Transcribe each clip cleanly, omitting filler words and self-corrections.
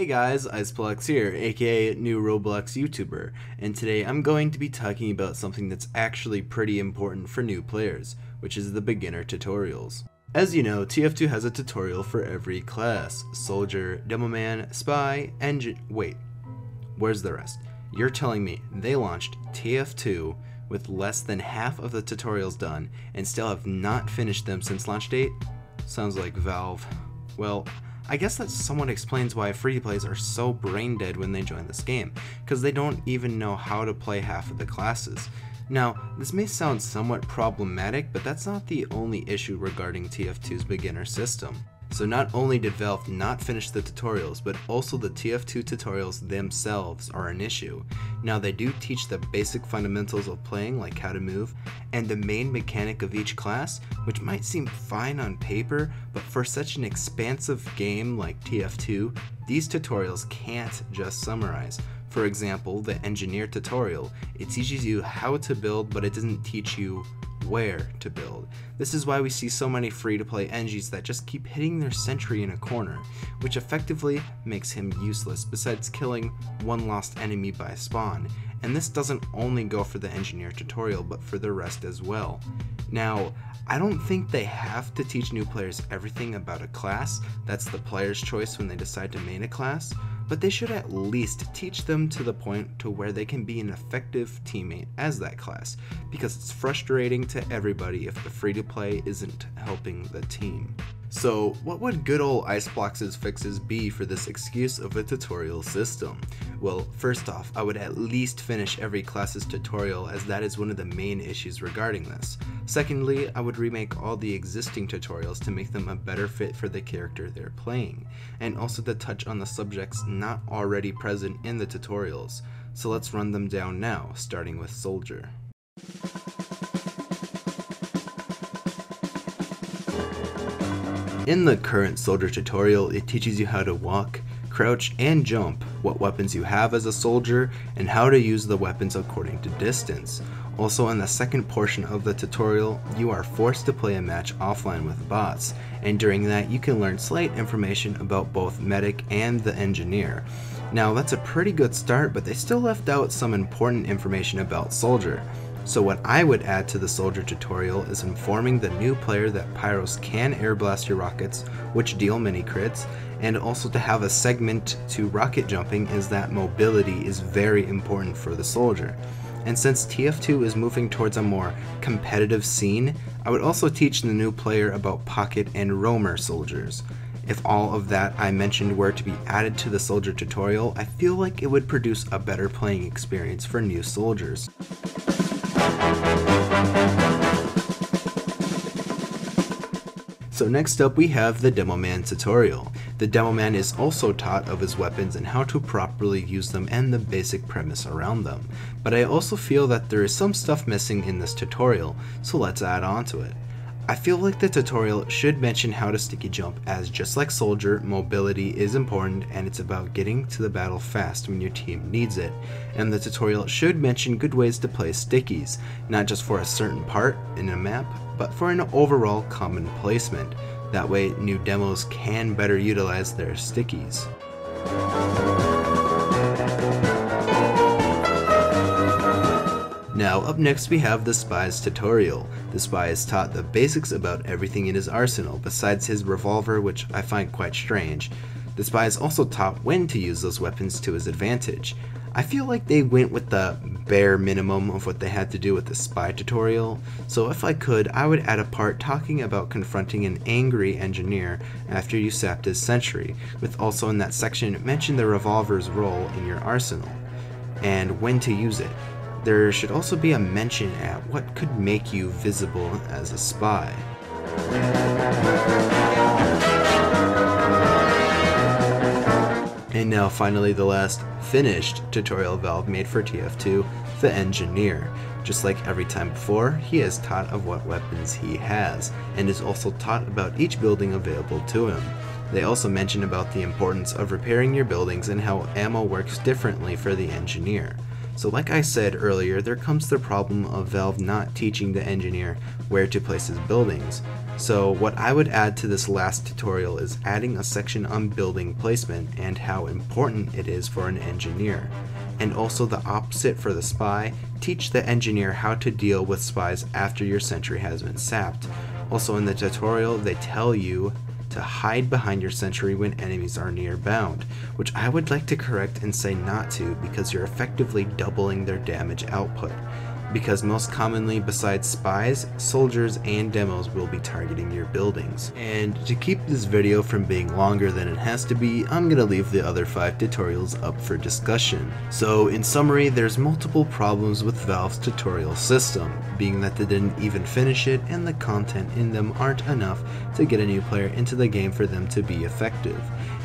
Hey guys, Iceplox here, aka new Roblox YouTuber, and today I'm going to be talking about something that's actually pretty important for new players, which is the beginner tutorials. As you know, TF2 has a tutorial for every class: Soldier, Demoman, Spy, wait, where's the rest? You're telling me they launched TF2 with less than half of the tutorials done and still have not finished them since launch date? Sounds like Valve. Well, I guess that somewhat explains why free-to-plays are so brain dead when they join this game, because they don't even know how to play half of the classes. Now, this may sound somewhat problematic, but that's not the only issue regarding TF2's beginner system. So not only did Valve not finish the tutorials, but also the TF2 tutorials themselves are an issue. Now, they do teach the basic fundamentals of playing, like how to move, and the main mechanic of each class, which might seem fine on paper, but for such an expansive game like TF2, these tutorials can't just summarize. For example, the engineer tutorial, it teaches you how to build, but it doesn't teach you where to build. This is why we see so many free-to-play engies that just keep hitting their sentry in a corner, which effectively makes him useless besides killing one lost enemy by spawn. And this doesn't only go for the engineer tutorial, but for the rest as well. Now, I don't think they have to teach new players everything about a class. That's the player's choice when they decide to main a class, but they should at least teach them to the point to where they can be an effective teammate as that class, because it's frustrating to everybody if the free-to-play isn't helping the team. So what would good old Iceplox's fixes be for this excuse of a tutorial system? Well, first off, I would at least finish every class's tutorial, as that is one of the main issues regarding this. Secondly, I would remake all the existing tutorials to make them a better fit for the character they're playing, and also to touch on the subjects not already present in the tutorials. So let's run them down now, starting with Soldier. In the current Soldier tutorial, it teaches you how to walk, crouch, and jump, what weapons you have as a soldier, and how to use the weapons according to distance. Also, in the second portion of the tutorial, you are forced to play a match offline with bots, and during that you can learn slight information about both medic and the engineer. Now, that's a pretty good start, but they still left out some important information about Soldier. So what I would add to the Soldier tutorial is informing the new player that pyros can air blast your rockets, which deal mini crits, and also to have a segment to rocket jumping, is that mobility is very important for the Soldier. And since TF2 is moving towards a more competitive scene, I would also teach the new player about pocket and roamer soldiers. If all of that I mentioned were to be added to the Soldier tutorial, I feel like it would produce a better playing experience for new soldiers. So next up we have the Demoman tutorial. The Demoman is also taught of his weapons and how to properly use them and the basic premise around them. But I also feel that there is some stuff missing in this tutorial, so let's add on to it. I feel like the tutorial should mention how to sticky jump, as just like Soldier, mobility is important and it's about getting to the battle fast when your team needs it. And the tutorial should mention good ways to play stickies, not just for a certain part in a map, but for an overall common placement. That way new demos can better utilize their stickies. Now up next we have the Spy's tutorial. The Spy is taught the basics about everything in his arsenal besides his revolver, which I find quite strange. The Spy is also taught when to use those weapons to his advantage. I feel like they went with the bare minimum of what they had to do with the Spy tutorial, so if I could, I would add a part talking about confronting an angry engineer after you sapped his sentry, with also in that section mention the revolver's role in your arsenal, and when to use it. There should also be a mention at what could make you visible as a spy. And now finally the last finished tutorial Valve made for TF2, the engineer. Just like every time before, he is taught of what weapons he has, and is also taught about each building available to him. They also mention about the importance of repairing your buildings and how ammo works differently for the engineer. So like I said earlier, there comes the problem of Valve not teaching the engineer where to place his buildings. So what I would add to this last tutorial is adding a section on building placement and how important it is for an engineer. And also the opposite for the spy, teach the engineer how to deal with spies after your sentry has been sapped. Also in the tutorial, they tell you to hide behind your sentry when enemies are near bound, which I would like to correct and say not to, because you're effectively doubling their damage output. Because most commonly, besides spies, soldiers and demos will be targeting your buildings. And to keep this video from being longer than it has to be, I'm gonna leave the other 5 tutorials up for discussion. So in summary, there's multiple problems with Valve's tutorial system, being that they didn't even finish it and the content in them aren't enough to get a new player into the game for them to be effective.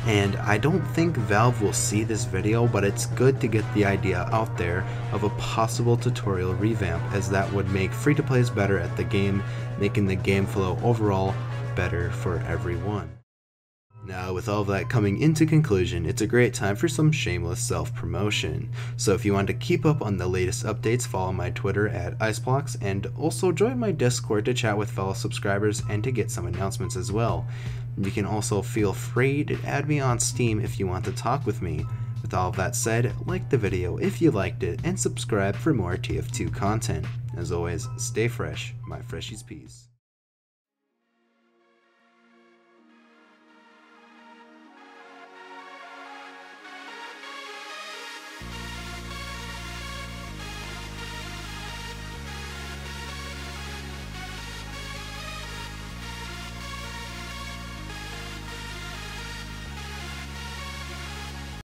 And I don't think Valve will see this video, but it's good to get the idea out there of a possible tutorial revamp, as that would make free-to-plays better at the game, making the game flow overall better for everyone. Now, with all that coming into conclusion, it's a great time for some shameless self-promotion. So if you want to keep up on the latest updates, follow my Twitter at Iceplox, and also join my Discord to chat with fellow subscribers and to get some announcements as well. You can also feel free to add me on Steam if you want to talk with me. With all of that said, like the video if you liked it, and subscribe for more TF2 content. As always, stay fresh, my Freshies, peace.